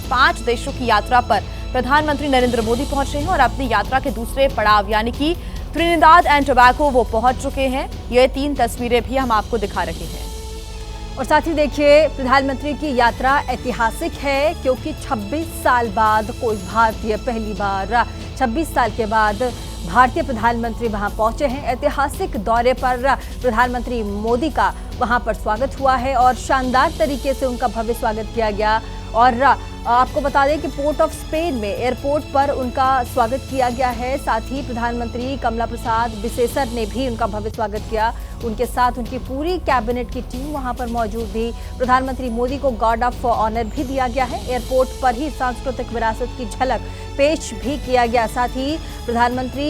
5 देशों की यात्रा पर प्रधानमंत्री नरेंद्र मोदी पहुंचे हैं और अपनी यात्रा के दूसरे पड़ाव यानी कि त्रिनिदाद एंड टोबैगो वो पहुंच चुके हैं। ये 3 तस्वीरें भी हम आपको दिखा रहे हैं। और साथ ही देखिए, प्रधानमंत्री की यात्रा ऐतिहासिक है क्योंकि 26 साल बाद कोई भारतीय पहली बार 26 साल के बाद भारतीय प्रधानमंत्री वहां पहुंचे हैं। ऐतिहासिक दौरे पर प्रधानमंत्री मोदी का वहां पर स्वागत हुआ है और शानदार तरीके से उनका भव्य स्वागत किया गया। और आपको बता दें कि पोर्ट ऑफ स्पेन में एयरपोर्ट पर उनका स्वागत किया गया है। साथ ही प्रधानमंत्री कमला प्रसाद बिसेसर ने भी उनका भव्य स्वागत किया। उनके साथ उनकी पूरी कैबिनेट की टीम वहां पर मौजूद थी। प्रधानमंत्री मोदी को गार्ड ऑफ ऑनर भी दिया गया है। एयरपोर्ट पर ही सांस्कृतिक विरासत की झलक पेश भी किया गया। साथ ही प्रधानमंत्री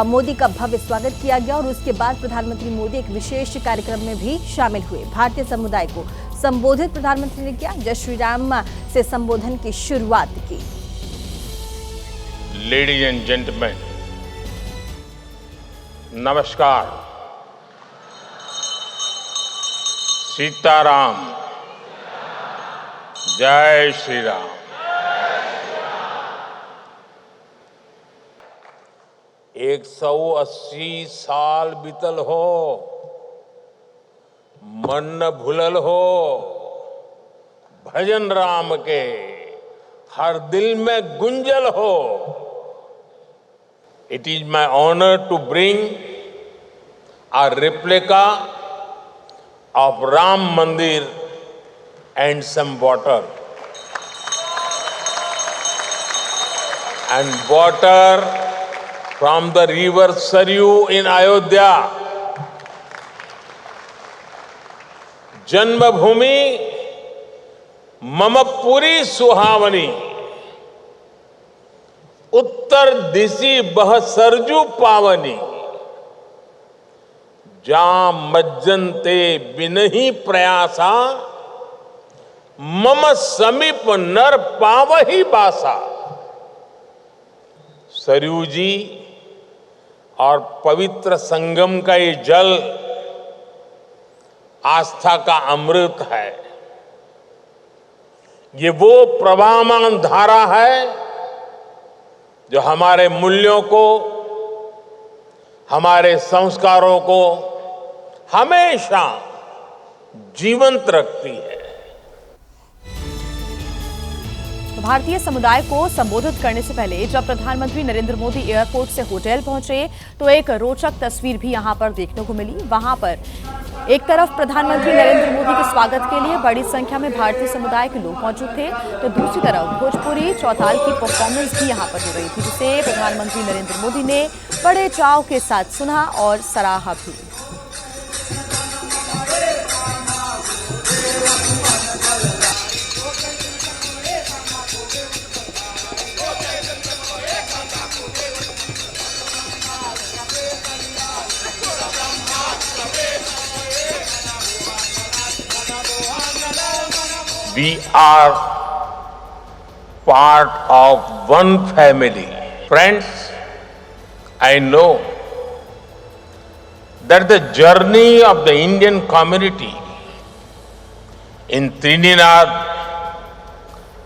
मोदी का भव्य स्वागत किया गया और उसके बाद प्रधानमंत्री मोदी एक विशेष कार्यक्रम में भी शामिल हुए। भारतीय समुदाय को संबोधित प्रधानमंत्री ने किया। जय श्री राम से संबोधन की शुरुआत की। लेडीज एंड जेंटलमैन, नमस्कार। सीताराम, जय श्री राम। एक 180 साल बीतल हो, मन न भूलल हो, भजन राम के हर दिल में गुंजल हो। It is my honor to bring a replica of Ram Mandir and some water. And water from the river Saryu in Ayodhya. जन्मभूमि मम पुरी सुहावनी, उत्तर दिशि बह सरजू पावनी। जा मज्जनते बिनहि प्रयासा, मम समीप नर पावहि बासा। सरयू जी और पवित्र संगम का ये जल आस्था का अमृत है। ये वो प्रवाहमान धारा है जो हमारे मूल्यों को, हमारे संस्कारों को हमेशा जीवंत रखती है। भारतीय समुदाय को संबोधित करने से पहले जब प्रधानमंत्री नरेंद्र मोदी एयरपोर्ट से होटल पहुंचे तो एक रोचक तस्वीर भी यहां पर देखने को मिली। वहां पर एक तरफ प्रधानमंत्री नरेंद्र मोदी के स्वागत के लिए बड़ी संख्या में भारतीय समुदाय के लोग मौजूद थे, तो दूसरी तरफ भोजपुरी चौताल की परफॉर्मेंस भी यहां पर हो रही थी, जिसे प्रधानमंत्री नरेंद्र मोदी ने बड़े चाव के साथ सुना और सराहा भी। We are part of one family. Friends, I know that the journey of the Indian community in Trinidad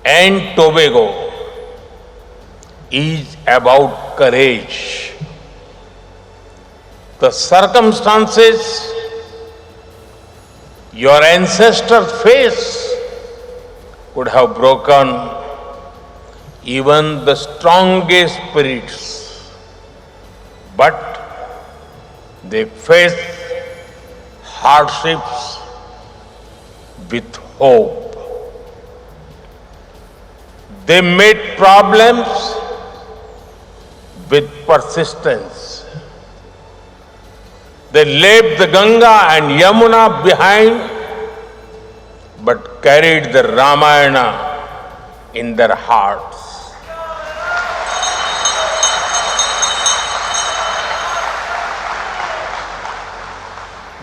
and Tobago is about courage. The circumstances your ancestors faced would have broken even the strongest spirits, but they faced hardships with hope. They met problems with persistence. They left the Ganga and Yamuna behind, but carried the Ramayana in their hearts.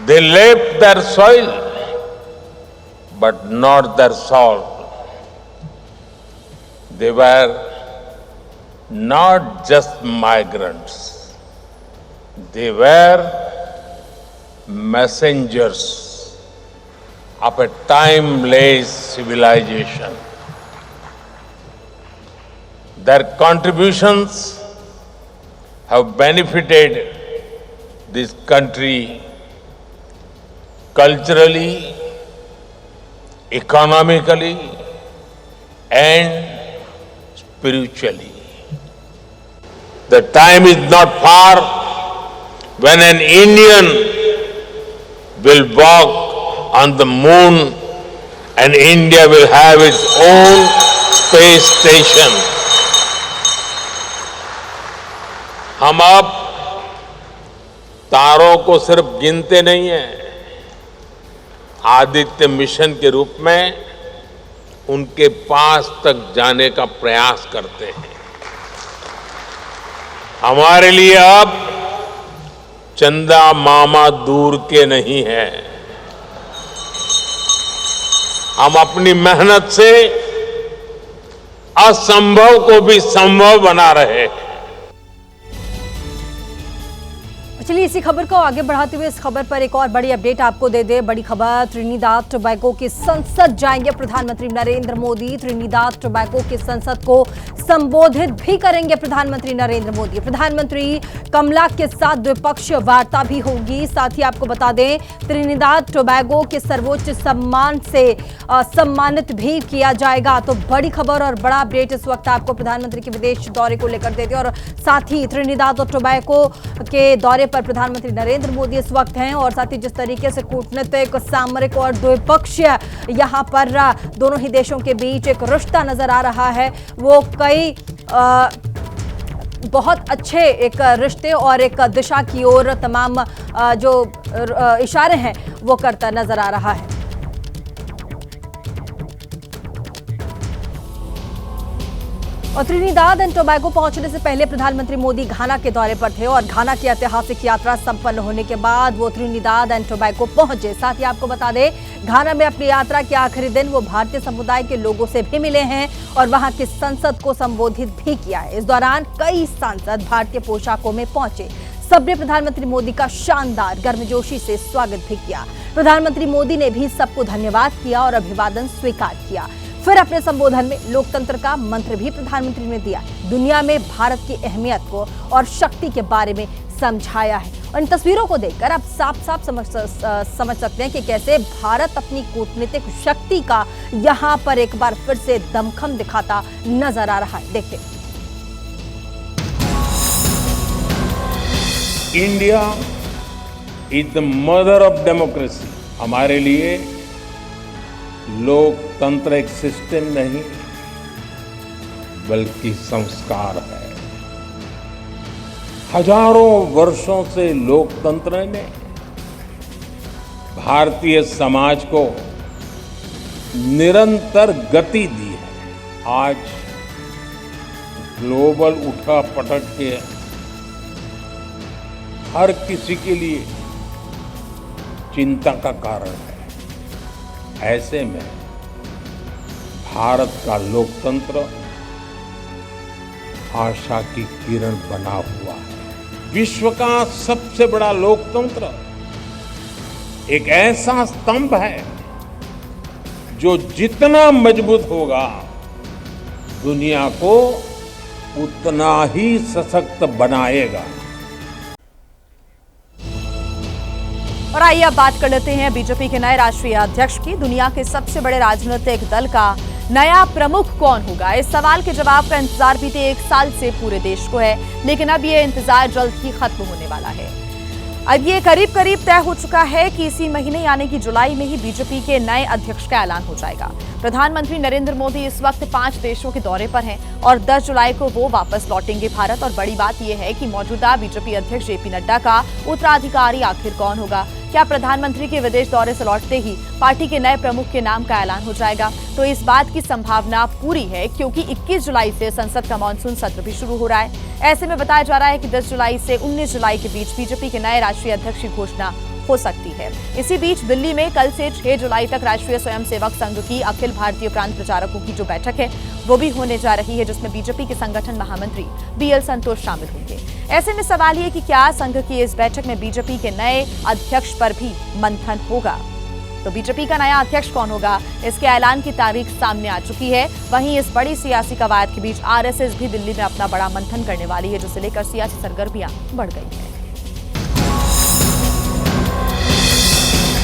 They left their soil, but not their soul. They were not just migrants. They were messengers of a timeless civilization. Their contributions have benefited this country culturally, economically, and spiritually. The time is not far when an Indian will walk on the moon and India will have its own space station. हम अब तारों को सिर्फ गिनते नहीं हैं, Aditya mission के रूप में उनके पास तक जाने का प्रयास करते हैं। हमारे लिए अब चंदा मामा दूर के नहीं है। हम अपनी मेहनत से असंभव को भी संभव बना रहे हैं। चलिए इसी खबर को आगे बढ़ाते हुए इस खबर पर एक और बड़ी अपडेट आपको दे दे। बड़ी खबर, त्रिनिदाद टोबैगो की संसद जाएंगे प्रधानमंत्री नरेंद्र मोदी। त्रिनिदाद टोबैगो की संसद को संबोधित भी करेंगे प्रधानमंत्री नरेंद्र मोदी। प्रधानमंत्री कमला के साथ द्विपक्षीय वार्ता भी होगी। साथ ही आपको बता दें, त्रिनिदाद टोबैगो के सर्वोच्च सम्मान से सम्मानित भी किया जाएगा। तो बड़ी खबर और बड़ा अपडेट इस वक्त आपको प्रधानमंत्री के विदेश दौरे को लेकर देते और साथ ही त्रिनिदाद और टोबैगो के दौरे पर प्रधानमंत्री नरेंद्र मोदी इस वक्त हैं और साथ ही जिस तरीके से कूटनीतिक, सामरिक और द्विपक्षीय यहां पर दोनों ही देशों के बीच एक रिश्ता नजर आ रहा है, वो कई बहुत अच्छे एक रिश्ते और एक दिशा की ओर तमाम जो इशारे हैं वो करता नजर आ रहा है। और त्रिनिदाद एंड टोबैगो पहुंचने से पहले प्रधानमंत्री मोदी घाना के दौरे पर थे और घाना की ऐतिहासिक यात्रा संपन्न होने के बाद वो त्रिनिदाद एंड टोबैगो पहुंचे। साथ ही आपको बता दें, घाना में अपनी यात्रा के आखिरी दिन वो भारतीय समुदाय के लोगों से भी मिले हैं और वहां की संसद को संबोधित भी किया है। इस दौरान कई सांसद भारतीय पोशाकों में पहुंचे। सबने प्रधानमंत्री मोदी का शानदार गर्मजोशी से स्वागत भी किया। प्रधानमंत्री मोदी ने भी सबको धन्यवाद किया और अभिवादन स्वीकार किया। फिर अपने संबोधन में लोकतंत्र का मंत्र भी प्रधानमंत्री ने दिया। दुनिया में भारत की अहमियत को और शक्ति के बारे में समझाया है। और इन तस्वीरों को देखकर आप साफ साफ समझ सकते हैं कि कैसे भारत अपनी कूटनीतिक शक्ति का यहां पर एक बार फिर से दमखम दिखाता नजर आ रहा है। देखिए, India is the mother of democracy. हमारे लिए लोकतंत्र एक सिस्टम नहीं बल्कि संस्कार है। हजारों वर्षों से लोकतंत्र ने भारतीय समाज को निरंतर गति दी है। आज ग्लोबल उठापटक के हर किसी के लिए चिंता का कारण है। ऐसे में भारत का लोकतंत्र आशा की किरण बना हुआ है। विश्व का सबसे बड़ा लोकतंत्र एक ऐसा स्तंभ है जो जितना मजबूत होगा दुनिया को उतना ही सशक्त बनाएगा। और आइए अब बात कर लेते हैं बीजेपी के नए राष्ट्रीय अध्यक्ष की। दुनिया के सबसे बड़े राजनीतिक दल का नया प्रमुख कौन होगा? इस सवाल के जवाब का इंतजार बीते 1 साल से पूरे देश को है, लेकिन अब ये इंतजार जल्द ही खत्म होने वाला है। अब ये करीब करीब तय हो चुका है कि इसी महीने यानी कि जुलाई में ही बीजेपी के नए अध्यक्ष का ऐलान हो जाएगा। प्रधानमंत्री नरेंद्र मोदी इस वक्त 5 देशों के दौरे पर हैं और 10 जुलाई को वो वापस लौटेंगे भारत। और बड़ी बात यह है कि मौजूदा बीजेपी अध्यक्ष जेपी नड्डा का उत्तराधिकारी आखिर कौन होगा? क्या प्रधानमंत्री के विदेश दौरे से लौटते ही पार्टी के नए प्रमुख के नाम का ऐलान हो जाएगा? तो इस बात की संभावना पूरी है, क्योंकि 21 जुलाई से संसद का मानसून सत्र भी शुरू हो रहा है। ऐसे में बताया जा रहा है कि 10 जुलाई से 19 जुलाई के बीच बीजेपी के नए राष्ट्रीय अध्यक्ष की घोषणा हो सकती है। इसी बीच दिल्ली में कल से 6 जुलाई तक राष्ट्रीय स्वयंसेवक संघ की अखिल भारतीय प्रांत प्रचारकों की जो बैठक है वो भी होने जा रही है, जिसमें बीजेपी के संगठन महामंत्री बीएल संतोष शामिल होंगे। ऐसे में सवाल ये कि क्या संघ की इस बैठक में बीजेपी के नए अध्यक्ष पर भी मंथन होगा? तो बीजेपी का नया अध्यक्ष कौन होगा, इसके ऐलान की तारीख सामने आ चुकी है। वहीं इस बड़ी सियासी कवायद के बीच आरएसएस भी दिल्ली में अपना बड़ा मंथन करने वाली है, जिसे लेकर सियासी सरगर्मियां बढ़ गई हैं।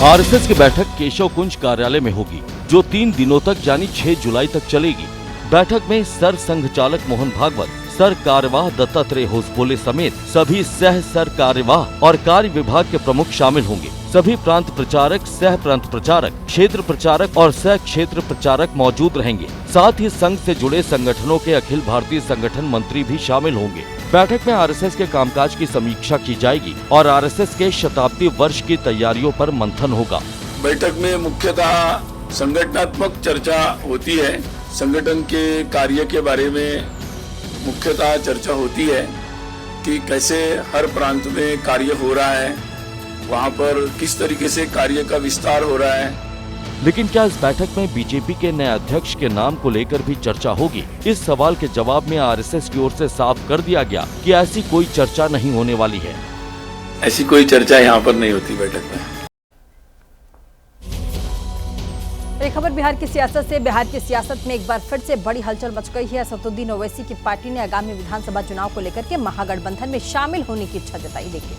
आरएसएस की बैठक केशव कुंज कार्यालय में होगी, जो 3 दिनों तक यानी 6 जुलाई तक चलेगी। बैठक में सर संघ चालक मोहन भागवत, सर कार्यवाह दत्तात्रेय होसबोले समेत सभी सर कार्यवाह और कार्य विभाग के प्रमुख शामिल होंगे। सभी प्रांत प्रचारक, सह प्रांत प्रचारक, क्षेत्र प्रचारक और सह क्षेत्र प्रचारक मौजूद रहेंगे। साथ ही संघ से जुड़े संगठनों के अखिल भारतीय संगठन मंत्री भी शामिल होंगे। बैठक में आरएसएस के कामकाज की समीक्षा की जाएगी और आरएसएस के शताब्दी वर्ष की तैयारियों पर मंथन होगा। बैठक में मुख्यतः संगठनात्मक चर्चा होती है। संगठन के कार्य के बारे में मुख्यतः चर्चा होती है कि कैसे हर प्रांत में कार्य हो रहा है, वहाँ पर किस तरीके से कार्य का विस्तार हो रहा है। लेकिन क्या इस बैठक में बीजेपी के नए अध्यक्ष के नाम को लेकर भी चर्चा होगी? इस सवाल के जवाब में आरएसएस की ओर से साफ कर दिया गया कि ऐसी कोई चर्चा नहीं होने वाली है। ऐसी कोई चर्चा यहाँ पर नहीं होती बैठक में। एक खबर बिहार की सियासत से। बिहार की सियासत में एक बार फिर से बड़ी हलचल मच गई है। असदुद्दीन ओवैसी की पार्टी ने आगामी विधानसभा चुनाव को लेकर के महागठबंधन में शामिल होने की इच्छा जताई। देखिए,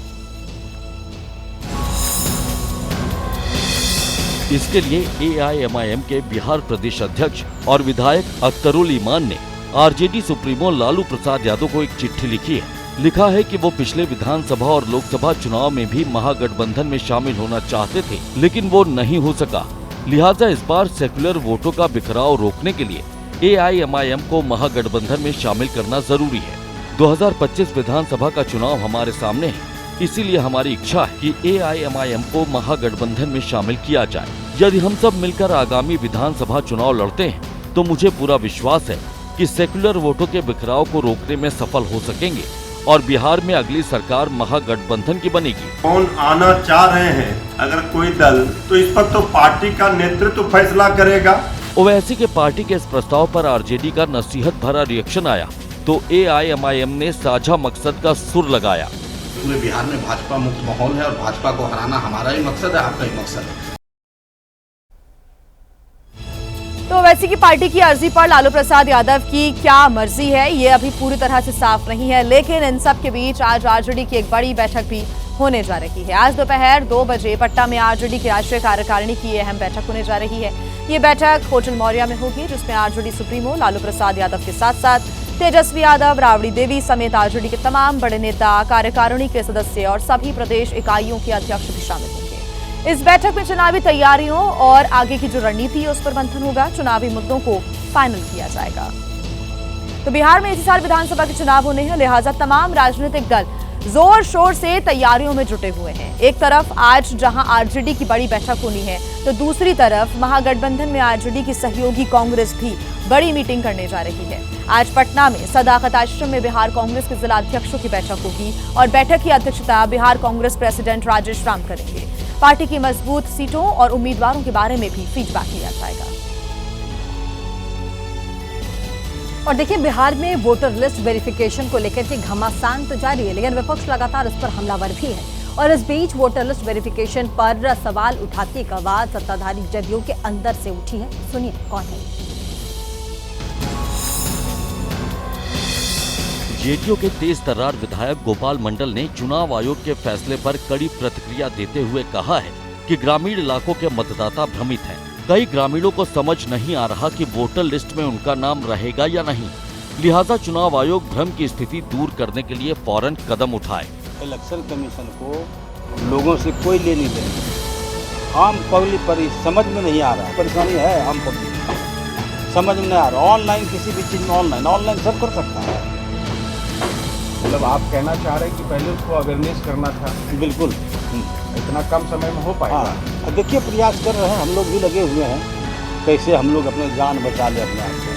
इसके लिए एआईएमआईएम के बिहार प्रदेश अध्यक्ष और विधायक अख्तरुल ईमान ने आरजेडी सुप्रीमो लालू प्रसाद यादव को एक चिट्ठी लिखी है। लिखा है कि वो पिछले विधानसभा और लोकसभा चुनाव में भी महागठबंधन में शामिल होना चाहते थे, लेकिन वो नहीं हो सका। लिहाजा इस बार सेक्युलर वोटों का बिखराव रोकने के लिए एआईएमआईएम को महागठबंधन में शामिल करना जरूरी है। 2025 विधानसभा का चुनाव हमारे सामने है, इसीलिए हमारी इच्छा है कि एआईएमआईएम को महागठबंधन में शामिल किया जाए। यदि हम सब मिलकर आगामी विधानसभा चुनाव लड़ते हैं तो मुझे पूरा विश्वास है कि सेक्युलर वोटों के बिखराव को रोकने में सफल हो सकेंगे और बिहार में अगली सरकार महागठबंधन की बनेगी। कौन आना चाह रहे हैं अगर कोई दल, तो इस पर तो पार्टी का नेतृत्व फैसला करेगा। ओवैसी के पार्टी के इस प्रस्ताव पर आरजेडी का नसीहत भरा रिएक्शन आया तो एआईएमआईएम ने साझा मकसद का सुर लगाया। पूरे बिहार में भाजपा मुक्त माहौल है और भाजपा को हराना हमारा ही मकसद है, आपका ही मकसद है। तो ओवैसी की पार्टी की अर्जी पर लालू प्रसाद यादव की क्या मर्जी है, ये अभी पूरी तरह से साफ नहीं है। लेकिन इन सब के बीच आज आरजेडी की एक बड़ी बैठक भी होने जा रही है। आज दोपहर 2 बजे पटना में आरजेडी की राष्ट्रीय कार्यकारिणी की अहम बैठक होने जा रही है। ये बैठक होटल मौर्या में होगी, जिसमें आरजेडी सुप्रीमो लालू प्रसाद यादव के साथ साथ तेजस्वी यादव, राबड़ी देवी समेत आरजेडी के तमाम बड़े नेता, कार्यकारिणी के सदस्य और सभी प्रदेश इकाइयों के अध्यक्ष भी शामिल होंगे। इस बैठक में चुनावी तैयारियों और आगे की जो रणनीति है उस पर मंथन होगा। चुनावी मुद्दों को फाइनल किया जाएगा। तो बिहार में इसी साल विधानसभा के चुनाव होने हैं, लिहाजा तमाम राजनीतिक दल जोर शोर से तैयारियों में जुटे हुए हैं। एक तरफ आज जहां आरजेडी की बड़ी बैठक होनी है, तो दूसरी तरफ महागठबंधन में आरजेडी की सहयोगी कांग्रेस भी बड़ी मीटिंग करने जा रही है। आज पटना में सदाकत आश्रम में बिहार कांग्रेस के जिला अध्यक्षों की बैठक होगी और बैठक की अध्यक्षता बिहार कांग्रेस प्रेसिडेंट राजेश राम करेंगे। पार्टी की मजबूत सीटों और उम्मीदवारों के बारे में भी फीडबैक लिया जाएगा। और देखिए, बिहार में वोटर लिस्ट वेरिफिकेशन को लेकर के घमासान तो जारी है, लेकिन विपक्ष लगातार इस पर हमलावर भी है। और इस बीच वोटर लिस्ट वेरिफिकेशन पर सवाल उठाती एक आवाज सत्ताधारी जदयू के अंदर से उठी है। सुनिए कौन है। जेडीयू के तेज तर्रार विधायक गोपाल मंडल ने चुनाव आयोग के फैसले पर कड़ी प्रतिक्रिया देते हुए कहा है कि ग्रामीण इलाकों के मतदाता भ्रमित हैं। कई ग्रामीणों को समझ नहीं आ रहा कि वोटर लिस्ट में उनका नाम रहेगा या नहीं। लिहाजा चुनाव आयोग भ्रम की स्थिति दूर करने के लिए फौरन कदम उठाए। इलेक्शन कमीशन को लोगों से कोई लेनी देनी, आम पब्लिक पर समझ में नहीं आ रहा। परेशानी है आम पब्लिक, समझ में नहीं आ रहा। ऑनलाइन किसी भी चीज में ऑनलाइन सब कर सकता है। मतलब आप कहना चाह रहे हैं कि पहले उसको अवेयरनेस करना था। बिल्कुल, इतना कम समय में हो पाएगा। हाँ, देखिए प्रयास कर रहे हैं, हम लोग भी लगे हुए हैं, कैसे हम लोग अपने जान बचा ले अपने आप से।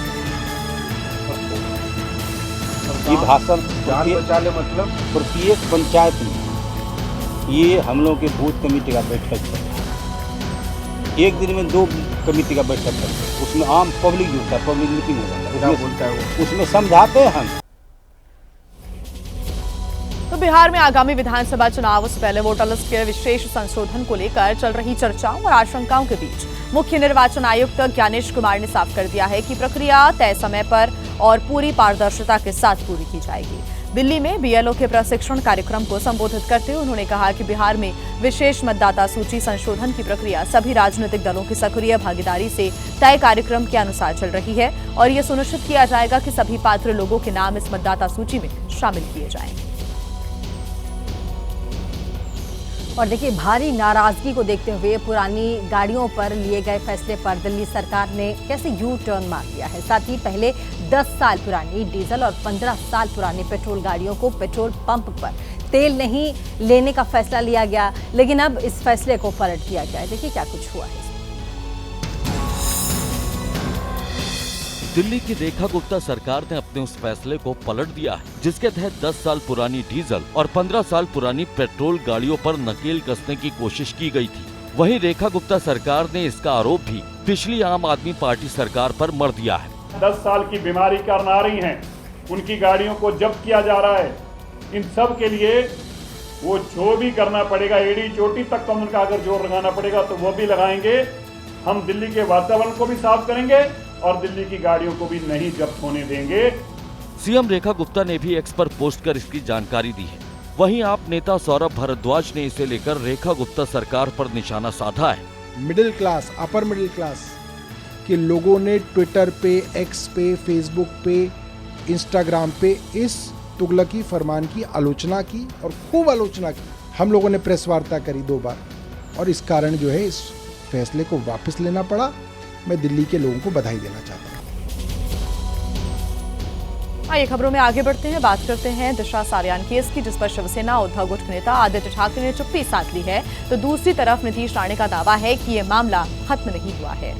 ये भाषण जान बचा ले मतलब प्रत्येक पंचायत में ये हम लोग के बूथ कमेटी का बैठक चल रहा है। एक दिन में 2 कमेटी का बैठक करते हैं, उसमें आम पब्लिक जुड़ता है, पब्लिक मीटिंग हो जाता है, उसमें समझाते हैं हम। तो बिहार में आगामी विधानसभा चुनाव से पहले वोटर लिस्ट के विशेष संशोधन को लेकर चल रही चर्चाओं और आशंकाओं के बीच मुख्य निर्वाचन आयुक्त ज्ञानेश कुमार ने साफ कर दिया है कि प्रक्रिया तय समय पर और पूरी पारदर्शिता के साथ पूरी की जाएगी। दिल्ली में बीएलओ के प्रशिक्षण कार्यक्रम को संबोधित करते हुए उन्होंने कहा कि बिहार में विशेष मतदाता सूची संशोधन की प्रक्रिया सभी राजनीतिक दलों की सक्रिय भागीदारी से तय कार्यक्रम के अनुसार चल रही है और यह सुनिश्चित किया जाएगा कि सभी पात्र लोगों के नाम इस मतदाता सूची में शामिल किए जाएं। और देखिए, भारी नाराजगी को देखते हुए पुरानी गाड़ियों पर लिए गए फैसले पर दिल्ली सरकार ने कैसे यू टर्न मार दिया है। साथ ही पहले 10 साल पुरानी डीजल और 15 साल पुरानी पेट्रोल गाड़ियों को पेट्रोल पंप पर तेल नहीं लेने का फैसला लिया गया, लेकिन अब इस फैसले को पलट दिया गया है। देखिए क्या कुछ हुआ है। दिल्ली की रेखा गुप्ता सरकार ने अपने उस फैसले को पलट दिया है जिसके तहत 10 साल पुरानी डीजल और 15 साल पुरानी पेट्रोल गाड़ियों पर नकेल कसने की कोशिश की गई थी। वहीं रेखा गुप्ता सरकार ने इसका आरोप भी पिछली आम आदमी पार्टी सरकार पर मढ़ दिया है। 10 साल की बीमारी कारण आ रही हैं, उनकी गाड़ियों को जब्त किया जा रहा है। इन सब के लिए वो जो भी करना पड़ेगा, एड़ी चोटी तक का उनका अगर जोर लगाना पड़ेगा तो वो भी लगाएंगे। हम दिल्ली के वातावरण को भी साफ करेंगे और दिल्ली की गाड़ियों को भी नहीं जब्त होने देंगे। सीएम रेखा गुप्ता ने भी एक्स पर पोस्ट कर इसकी जानकारी दी है। वहीं आप नेता सौरभ भारद्वाज ने इसे लेकर रेखा गुप्ता सरकार पर निशाना साधा है। Middle class, upper middle class के लोगों ने ट्विटर पे, एक्स पे, फेसबुक पे, इंस्टाग्राम पे इस तुगलकी फरमान की आलोचना की और खूब आलोचना की। हम लोगों ने प्रेस वार्ता करी 2 बार और इस कारण जो है इस फैसले को वापस लेना पड़ा। मैं दिल्ली के लोगों को बधाई देना चाहता हूँ। आइए खबरों में आगे बढ़ते हैं, बात करते हैं दिशा सालियान केस की, जिस पर शिवसेना उद्धव गुट नेता आदित्य ठाकरे ने चुप्पी साध ली है, तो दूसरी तरफ नीतीश राणे का दावा है कि यह मामला खत्म नहीं हुआ है।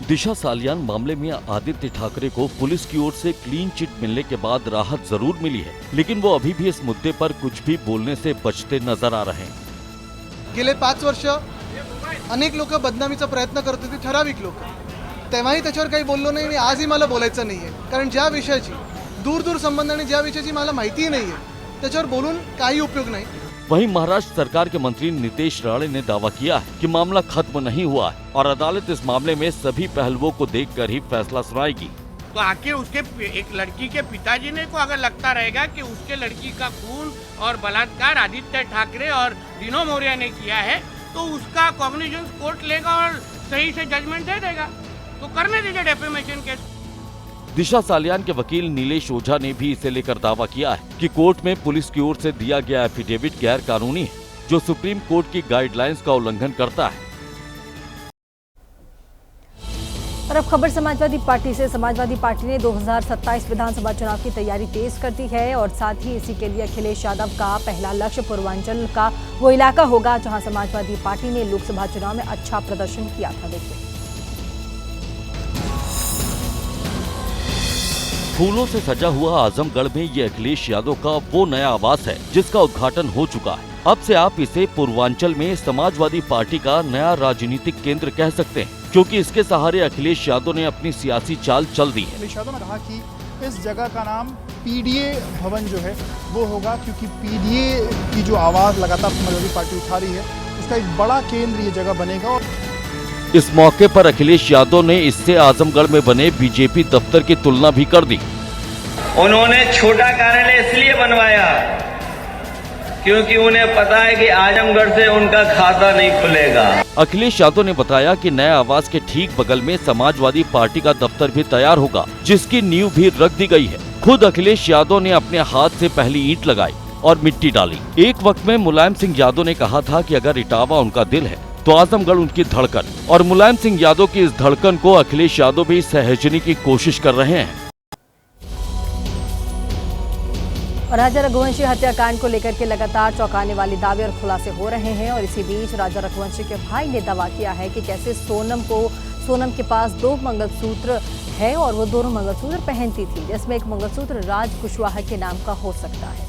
दिशा सालियान मामले में आदित्य ठाकरे को पुलिस की ओर से क्लीन चिट मिलने के बाद राहत जरूर मिली है, लेकिन वो अभी भी इस मुद्दे पर कुछ भी बोलने से बचते नजर आ रहे हैं। गेले 5 वर्ष अनेक लोक बदनामीचा प्रयत्न करत होते, ठराविक लोक, तेव्हाही त्याच्यावर काही बोललो नाही आणि आजही मला बोलायचं नाहीये, कारण ज्या विषयाची दूर संबंध आणि ज्या विषयाची मला माहिती नाहीये त्याच्यावर बोलून काही उपयोग नाही। वहीं महाराष्ट्र सरकार के मंत्री नीतीश राणे ने दावा किया है कि मामला खत्म नहीं हुआ है और अदालत इस मामले में सभी पहलुओं को देखकर ही फैसला सुनाएगी। तो आखिर उसके एक लड़की के पिताजी ने को अगर लगता रहेगा कि उसके लड़की का खून और बलात्कार आदित्य ठाकरे और रीनो मौर्य ने किया है, तो उसका कॉग्निजेंस कोर्ट लेगा और सही से जजमेंट दे देगा, तो करने दीजिए डेफेमेशन केस। दिशा सालियान के वकील नीलेश ओझा ने भी इसे लेकर दावा किया है कि कोर्ट में पुलिस की ओर से दिया गया एफिडेविट गैर कानूनी है, जो सुप्रीम कोर्ट की गाइडलाइंस का उल्लंघन करता है। और अब खबर समाजवादी पार्टी से। समाजवादी पार्टी ने 2027 विधानसभा चुनाव की तैयारी तेज कर दी है और साथ ही इसी के लिए अखिलेश यादव का पहला लक्ष्य पूर्वांचल का वो इलाका होगा जहां समाजवादी पार्टी ने लोकसभा चुनाव में अच्छा प्रदर्शन किया था। देखिए, फूलों से सजा हुआ आजमगढ़ में ये अखिलेश यादव का वो नया आवास है जिसका उद्घाटन हो चुका है। अब से आप इसे पूर्वांचल में समाजवादी पार्टी का नया राजनीतिक केंद्र कह सकते हैं, क्योंकि इसके सहारे अखिलेश यादव ने अपनी सियासी चाल चल दी है। अखिलेश यादव ने कहा कि इस जगह का नाम पीडीए भवन जो है वो होगा, क्योंकि पीडीए की जो आवाज लगातार समाजवादी पार्टी उठा रही है, उसका एक बड़ा केंद्र ये जगह बनेगा। इस मौके पर अखिलेश यादव ने इससे आजमगढ़ में बने बीजेपी दफ्तर की तुलना भी कर दी। उन्होंने छोटा कार्यालय इसलिए बनवाया क्योंकि उन्हें पता है कि आजमगढ़ से उनका खाता नहीं खुलेगा। अखिलेश यादव ने बताया कि नए आवास के ठीक बगल में समाजवादी पार्टी का दफ्तर भी तैयार होगा, जिसकी नींव भी रख दी गई है। खुद अखिलेश यादव ने अपने हाथ से पहली ईंट लगाई और मिट्टी डाली। एक वक्त में मुलायम सिंह यादव ने कहा था कि अगर इटावा उनका दिल है तो आजमगढ़ उनकी धड़कन, और मुलायम सिंह यादव की इस धड़कन को अखिलेश यादव भी सहेजने की कोशिश कर रहे हैं। और राजा रघुवंशी हत्याकांड को लेकर के लगातार चौंकाने वाले दावे और खुलासे हो रहे हैं और इसी बीच राजा रघुवंशी के भाई ने दावा किया है कि कैसे सोनम के पास 2 मंगलसूत्र है और वो दोनों मंगलसूत्र पहनती थी, जिसमें एक मंगलसूत्र राज कुशवाहा के नाम का हो सकता है।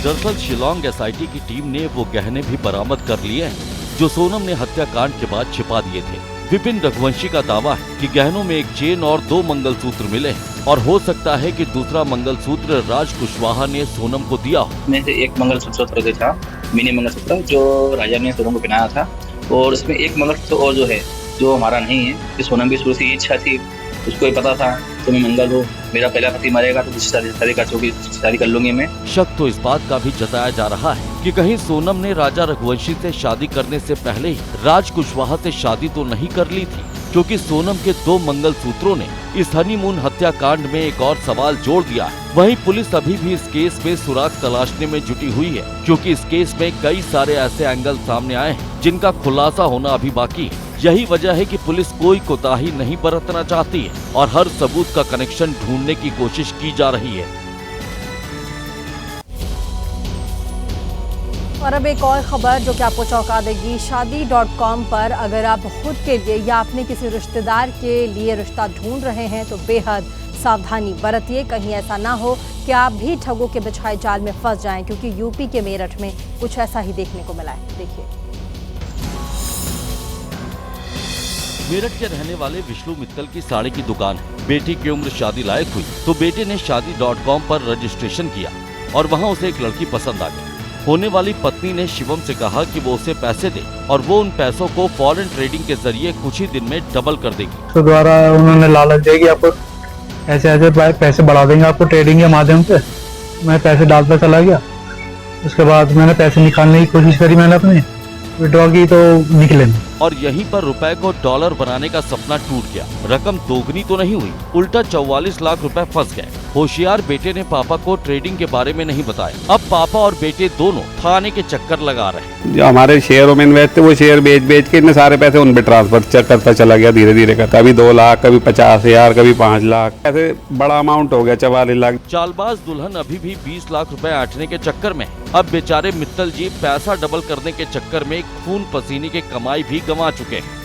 दरअसल शिलांग एसआईटी की टीम ने वो गहने भी बरामद कर लिए हैं जो सोनम ने हत्याकांड के बाद छिपा दिए थे। विपिन रघुवंशी का दावा है कि गहनों में एक चेन और 2 मंगलसूत्र मिले हैं और हो सकता है कि दूसरा मंगलसूत्र राज कुशवाहा ने सोनम को दिया हो। में से एक मंगलसूत्र था, मिनी मंगलसूत्र, जो राजा ने सोनम को पहनाया था, और उसमें एक मंगलसूत्र और जो है जो हमारा नहीं है, कि सोनम की शुरू से इच्छा थी, उसको ही पता था तो मैं मंगल हो, मेरा पहला पति मरेगा तो दूसरी शादी कर लूंगी मैं। शक तो इस बात का भी जताया जा रहा है कि कहीं सोनम ने राजा रघुवंशी से शादी करने से पहले ही राज कुशवाहा से शादी तो नहीं कर ली थी, क्योंकि सोनम के 2 मंगलसूत्रों ने इस हनीमून हत्याकांड में एक और सवाल जोड़ दिया है। वहीं पुलिस अभी भी इस केस में सुराग तलाशने में जुटी हुई है, क्योंकि इस केस में कई सारे ऐसे एंगल सामने आए हैं जिनका खुलासा होना अभी बाकी है। यही वजह है कि पुलिस कोई कोताही नहीं बरतना चाहती है और हर सबूत का कनेक्शन ढूंढने की कोशिश की जा रही है। और अब एक और खबर जो कि आपको चौंका देगी। शादी.com पर अगर आप खुद के लिए या अपने किसी रिश्तेदार के लिए रिश्ता ढूंढ रहे हैं तो बेहद सावधानी बरतिए, कहीं ऐसा ना हो कि आप भी ठगों के बिछाए जाल में फंस जाएं, क्योंकि यूपी के मेरठ में कुछ ऐसा ही देखने को मिला है। देखिए, मेरठ के रहने वाले विष्णु मित्तल की साड़ी की दुकान है। बेटी की उम्र शादी लायक हुई तो बेटे ने शादी.com पर रजिस्ट्रेशन किया और वहां उसे एक लड़की पसंद आ गई। होने वाली पत्नी ने शिवम से कहा कि वो उसे पैसे दे और वो उन पैसों को फॉरेन ट्रेडिंग के जरिए कुछ ही दिन में डबल कर देगी। तो द्वारा उन्होंने लालच देगी, आपको ऐसे ऐसे पैसे बढ़ा देंगे आपको ट्रेडिंग के माध्यम से। मैं पैसे डालता चला गया, उसके बाद मैंने पैसे निकालने की कोशिश करी, मैंने अपने विड्रॉ की तो निकले नहीं। और यहीं पर रुपए को डॉलर बनाने का सपना टूट गया। रकम दोगुनी तो नहीं हुई, उल्टा 44 लाख रुपए फंस गए। होशियार बेटे ने पापा को ट्रेडिंग के बारे में नहीं बताया। अब पापा और बेटे दोनों थाने के चक्कर लगा रहे हैं। जो हमारे शेयरों में इन्वेस्ट थे वो शेयर बेच के इतने सारे पैसे उन पे ट्रांसफर करता चला गया, धीरे धीरे करता, कभी 2 लाख, कभी 50,000, कभी 5 लाख, ऐसे बड़ा अमाउंट हो गया 44 लाख। चालबाज दुल्हन अभी भी 20 लाख रुपए ऐंठने के चक्कर में है। अब बेचारे मित्तल जी पैसा डबल करने के चक्कर में खून पसीने की कमाई भी गंवा चुके हैं।